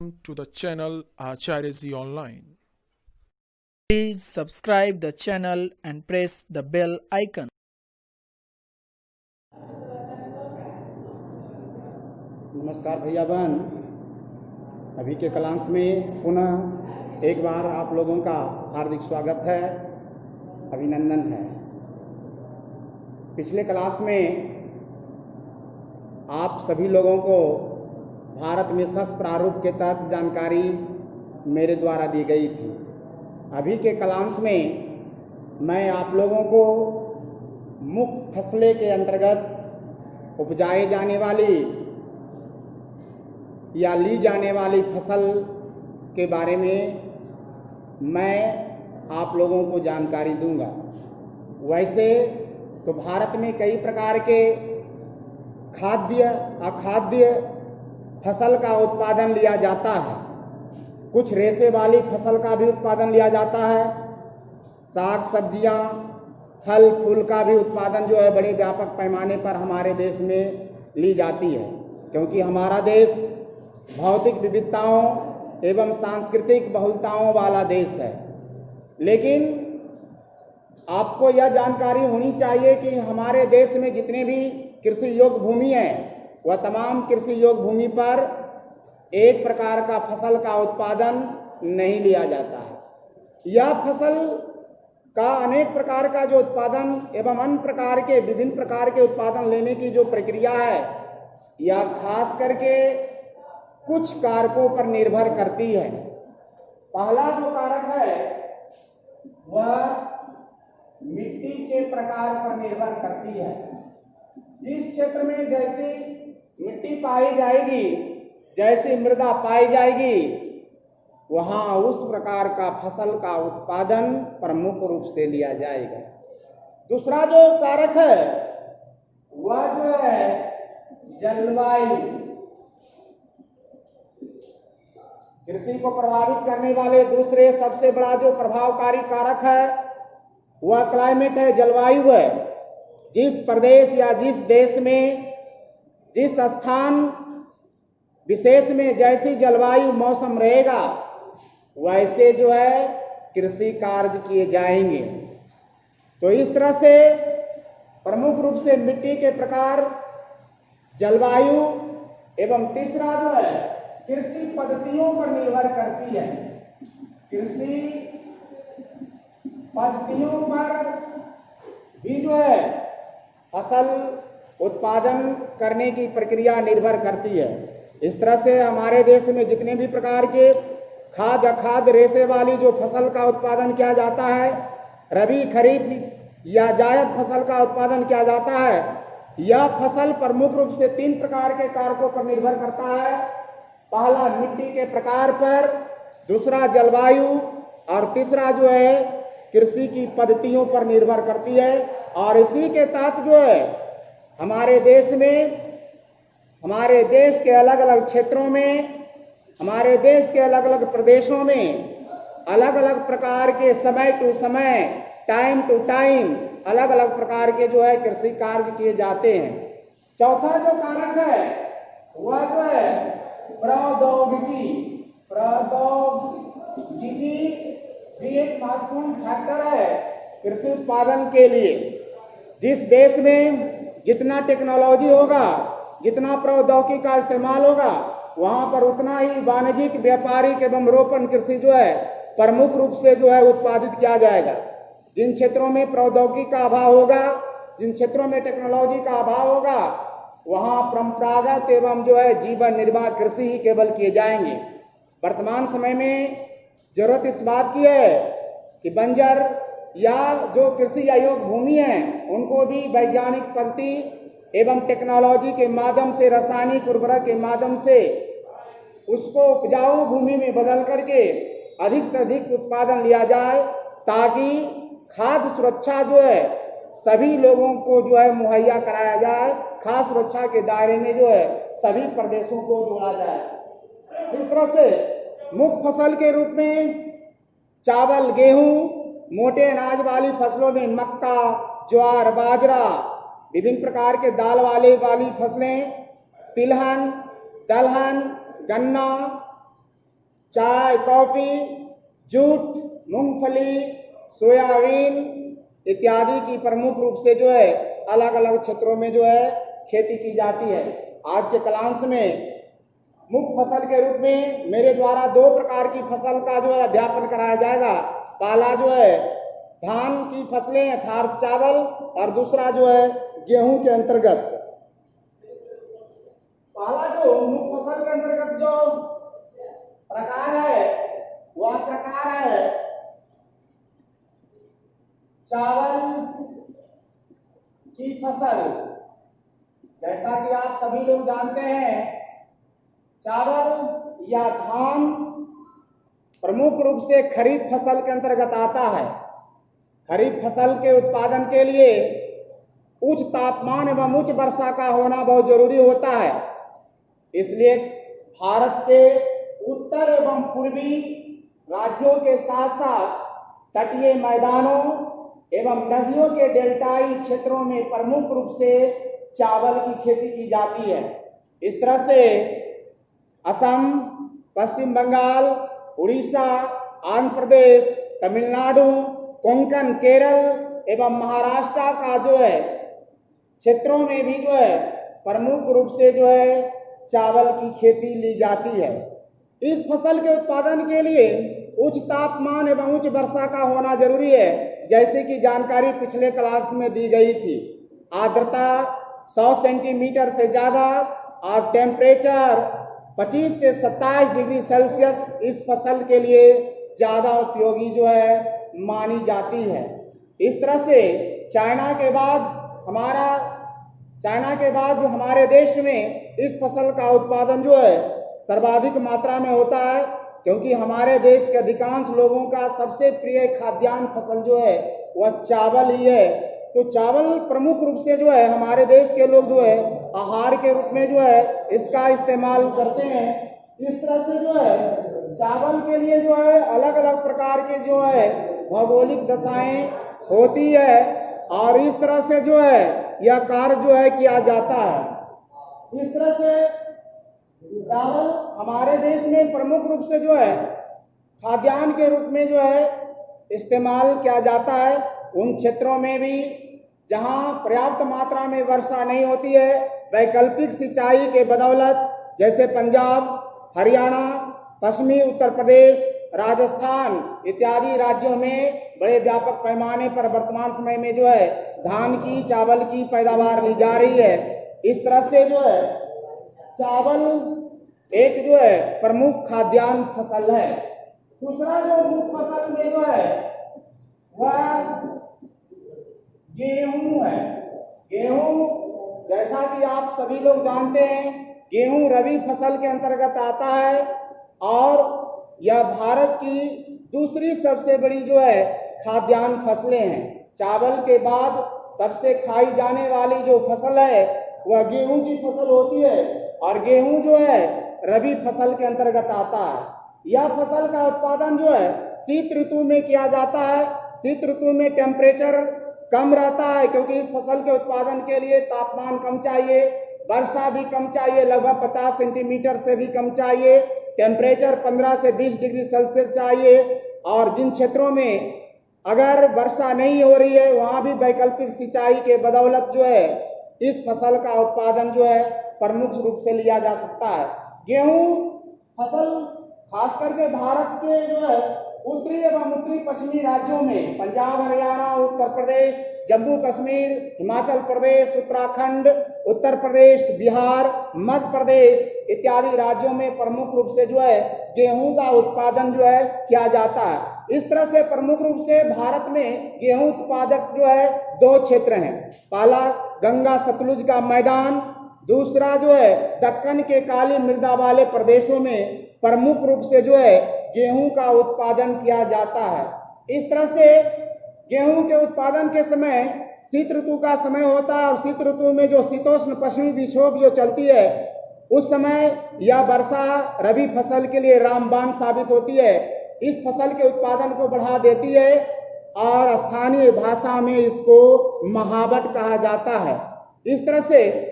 to the channel Acharyaji Online. Please subscribe the channel and press the bell icon. नमस्कार भैया बहन, अभी के क्लास में पुनः एक बार आप लोगों का हार्दिक स्वागत है, अभिनंदन है। पिछले क्लास में आप सभी लोगों को भारत मिशंस प्रारूप के तहत जानकारी मेरे द्वारा दी गई थी। अभी के क्लास में मैं आप लोगों को मुख्य फसलें के अंतर्गत उपजाए जाने वाली या ली जाने वाली फसल के बारे में मैं आप लोगों को जानकारी दूंगा। वैसे तो भारत में कई प्रकार के खाद्य अखाद्य फसल का उत्पादन लिया जाता है। कुछ रेशे वाली फसल का भी उत्पादन लिया जाता है। साग सब्जियां, फल फूल का भी उत्पादन जो है बड़े व्यापक पैमाने पर हमारे देश में ली जाती है, क्योंकि हमारा देश भौतिक विविधताओं एवं सांस्कृतिक बहुलताओं वाला देश है। लेकिन आपको यह जानकारी होनी चाहिए कि हमारे देश में जितने भी कृषि योग्य भूमि है, वह तमाम कृषि योग्य भूमि पर एक प्रकार का फसल का उत्पादन नहीं लिया जाता है। यह फसल का अनेक प्रकार का जो उत्पादन एवं अन्य प्रकार के विभिन्न प्रकार के उत्पादन लेने की जो प्रक्रिया है, यह खास करके कुछ कारकों पर निर्भर करती है। पहला जो कारक है वह मिट्टी के प्रकार पर निर्भर करती है। जिस क्षेत्र में जैसी मिट्टी पाई जाएगी, जैसी मृदा पाई जाएगी, वहां उस प्रकार का फसल का उत्पादन प्रमुख रूप से लिया जाएगा। दूसरा जो कारक है वह जो है जलवायु। कृषि को प्रभावित करने वाले दूसरे सबसे बड़ा जो प्रभावकारी कारक है वह क्लाइमेट है, जलवायु है। जिस प्रदेश या जिस देश में, जिस स्थान विशेष में जैसी जलवायु मौसम रहेगा, वैसे जो है कृषि कार्य किए जाएंगे। तो इस तरह से प्रमुख रूप से मिट्टी के प्रकार, जलवायु एवं तीसरा जो है कृषि पद्धतियों पर निर्भर करती है। कृषि पद्धतियों पर भी जो है फसल उत्पादन करने की प्रक्रिया निर्भर करती है। इस तरह से हमारे देश में जितने भी प्रकार के खाद्य अखाद्य रेशे वाली जो फसल का उत्पादन किया जाता है, रबी खरीफ या जायद फसल का उत्पादन किया जाता है, यह फसल प्रमुख रूप से 3 प्रकार के कारकों पर निर्भर करता है। पहला मिट्टी के प्रकार पर, दूसरा जलवायु और तीसरा जो है कृषि की पद्धतियों पर निर्भर करती है। और इसी के तहत जो है हमारे देश में, हमारे देश के अलग अलग क्षेत्रों में, हमारे देश के अलग अलग प्रदेशों में अलग अलग प्रकार के समय टू समय, टाइम टू टाइम अलग अलग प्रकार के जो है कृषि कार्य किए जाते हैं। चौथा जो कारक है वह जो है प्रौद्योगिकी। प्रौद्योगिकी भी एक महत्वपूर्ण फैक्टर है कृषि उत्पादन के लिए। जिस देश में जितना टेक्नोलॉजी होगा, जितना प्रौद्योगिकी का इस्तेमाल होगा, वहां पर उतना ही वाणिज्यिक, व्यापारिक एवं रोपण कृषि जो है प्रमुख रूप से जो है उत्पादित किया जाएगा। जिन क्षेत्रों में प्रौद्योगिकी का अभाव होगा, जिन क्षेत्रों में टेक्नोलॉजी का अभाव होगा, वहां परंपरागत एवं जो है जीवन निर्वाह कृषि ही केवल किए जाएंगे। वर्तमान समय में जरूरत इस बात की है कि बंजर या जो कृषि अयोग्य भूमि है, उनको भी वैज्ञानिक पद्धति एवं टेक्नोलॉजी के माध्यम से, रासायनिक उर्वरक के माध्यम से उसको उपजाऊ भूमि में बदल करके अधिक से अधिक उत्पादन लिया जाए, ताकि खाद्य सुरक्षा जो है सभी लोगों को जो है मुहैया कराया जाए। खाद्य सुरक्षा के दायरे में जो है सभी प्रदेशों को जोड़ा जाए। इस तरह से मुख्य फसल के रूप में चावल, गेहूं, मोटे अनाज वाली फसलों में मक्का, ज्वार, बाजरा, विभिन्न प्रकार के दाल वाली फसलें, तिलहन, दलहन, गन्ना, चाय, कॉफी, जूट, मूंगफली, सोयाबीन इत्यादि की प्रमुख रूप से जो है अलग अलग क्षेत्रों में जो है खेती की जाती है। आज के क्लास में मुख्य फसल के रूप में मेरे द्वारा दो प्रकार की फसल का जो है अध्यापन कराया जाएगा। पहला जो है धान की फसलें अर्थात चावल, और दूसरा जो है गेहूं के अंतर्गत। पहला जो मुख्य फसल के अंतर्गत जो प्रकार है वह प्रकार है चावल की फसल। जैसा कि आप सभी लोग जानते हैं, चावल या धान प्रमुख रूप से खरीफ फसल के अंतर्गत आता है। खरीफ फसल के उत्पादन के लिए उच्च तापमान एवं उच्च वर्षा का होना बहुत जरूरी होता है। इसलिए भारत के उत्तर एवं पूर्वी राज्यों के साथ साथ तटीय मैदानों एवं नदियों के डेल्टाई क्षेत्रों में प्रमुख रूप से चावल की खेती की जाती है। इस तरह से असम, पश्चिम बंगाल, उड़ीसा, आंध्र प्रदेश, तमिलनाडु, कोंकण, केरल एवं महाराष्ट्र का जो है क्षेत्रों में भी जो है प्रमुख रूप से जो है चावल की खेती ली जाती है। इस फसल के उत्पादन के लिए उच्च तापमान एवं उच्च वर्षा का होना जरूरी है, जैसे कि जानकारी पिछले क्लास में दी गई थी। आर्द्रता 100 सेंटीमीटर से ज्यादा और टेम्परेचर 25 से 27 डिग्री सेल्सियस इस फसल के लिए ज्यादा उपयोगी जो है मानी जाती है। इस तरह से चाइना के बाद हमारे देश में इस फसल का उत्पादन जो है सर्वाधिक मात्रा में होता है, क्योंकि हमारे देश के अधिकांश लोगों का सबसे प्रिय खाद्यान्न फसल जो है वह चावल ही है। तो चावल प्रमुख रूप से जो है हमारे देश के लोग जो है आहार के रूप में जो है इसका इस्तेमाल करते हैं। इस तरह से जो है चावल के लिए जो है अलग अलग प्रकार के जो है भौगोलिक दशाएं होती है, और इस तरह से जो है यह कार्य जो है किया जाता है। इस तरह से चावल हमारे देश में प्रमुख रूप से जो है खाद्यान्न के रूप में जो है इस्तेमाल किया जाता है। उन क्षेत्रों में भी जहां पर्याप्त मात्रा में वर्षा नहीं होती है, वैकल्पिक सिंचाई के बदौलत जैसे पंजाब, हरियाणा, पश्चिमी उत्तर प्रदेश, राजस्थान इत्यादि राज्यों में बड़े व्यापक पैमाने पर वर्तमान समय में जो है धान की, चावल की पैदावार ली जा रही है। इस तरह से जो है चावल एक जो है प्रमुख खाद्यान्न फसल है। दूसरा जो मुख्य फसल में जो है वह गेहूं है। गेहूं, जैसा कि आप सभी लोग जानते हैं, गेहूं रबी फसल के अंतर्गत आता है और यह भारत की दूसरी सबसे बड़ी जो है खाद्यान्न फसलें हैं। चावल के बाद सबसे खाई जाने वाली जो फसल है वह गेहूं की फसल होती है, और गेहूं जो है रबी फसल के अंतर्गत आता है। यह फसल का उत्पादन जो है शीत ऋतु में किया जाता है। शीत ऋतु में टेम्परेचर कम रहता है, क्योंकि इस फसल के उत्पादन के लिए तापमान कम चाहिए, वर्षा भी कम चाहिए, लगभग 50 सेंटीमीटर से भी कम चाहिए, टेम्परेचर 15 से 20 डिग्री सेल्सियस चाहिए। और जिन क्षेत्रों में अगर वर्षा नहीं हो रही है वहां भी वैकल्पिक सिंचाई के बदौलत जो है इस फसल का उत्पादन जो है प्रमुख रूप से लिया जा सकता है। गेहूं फसल खास करके भारत के जो है उत्तरी एवं उत्तरी पश्चिमी राज्यों में पंजाब, हरियाणा, उत्तर प्रदेश, जम्मू कश्मीर, हिमाचल प्रदेश, उत्तराखंड, उत्तर प्रदेश, बिहार, मध्य प्रदेश इत्यादि राज्यों में प्रमुख रूप से जो है गेहूं का उत्पादन जो है किया जाता है। इस तरह से प्रमुख रूप से भारत में गेहूं उत्पादक जो है दो क्षेत्र हैं। पहला गंगा सतलुज का मैदान, दूसरा जो है दक्कन के काली मृदा वाले प्रदेशों में प्रमुख रूप से जो है गेहूं का उत्पादन किया जाता है। इस तरह से गेहूं के उत्पादन के समय शीत ऋतु का समय होता है, और शीत ऋतु में जो शीतोष्ण पश्चिमी विक्षोभ जो चलती है उस समय यह वर्षा रबी फसल के लिए रामबाण साबित होती है। इस फसल के उत्पादन को बढ़ा देती है और स्थानीय भाषा में इसको महावट कहा जाता है। इस तरह से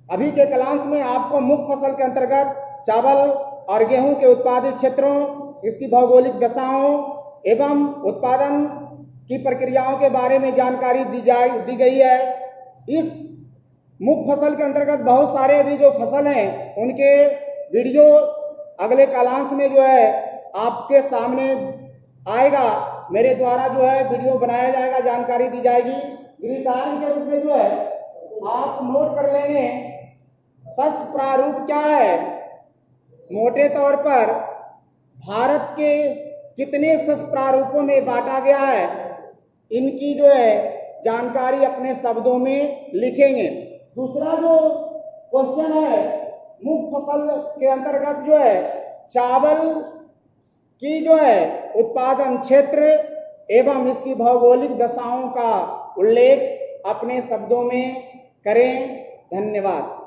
अभी के क्लास में आपको मुख्य फसल के अंतर्गत चावल और गेहूं के उत्पादित क्षेत्रों इसकी भौगोलिक दशाओं एवं उत्पादन की प्रक्रियाओं के बारे में जानकारी दी गई है। इस मुख्य फसल के अंतर्गत बहुत सारे अभी जो फसल हैं उनके वीडियो अगले कालांश में जो है आपके सामने आएगा। मेरे द्वारा जो है वीडियो बनाया जाएगा, जानकारी दी जाएगी। गृहकार्य के रूप में जो है आप नोट कर लेंगे शस्त्र प्रारूप क्या है। मोटे तौर पर भारत के कितने शस्त्र प्रारूपों में बांटा गया है, इनकी जो है जानकारी अपने शब्दों में लिखेंगे। दूसरा जो क्वेश्चन है, मुख्य फसल के अंतर्गत जो है चावल की जो है उत्पादन क्षेत्र एवं इसकी भौगोलिक दशाओं का उल्लेख अपने शब्दों में करें। धन्यवाद।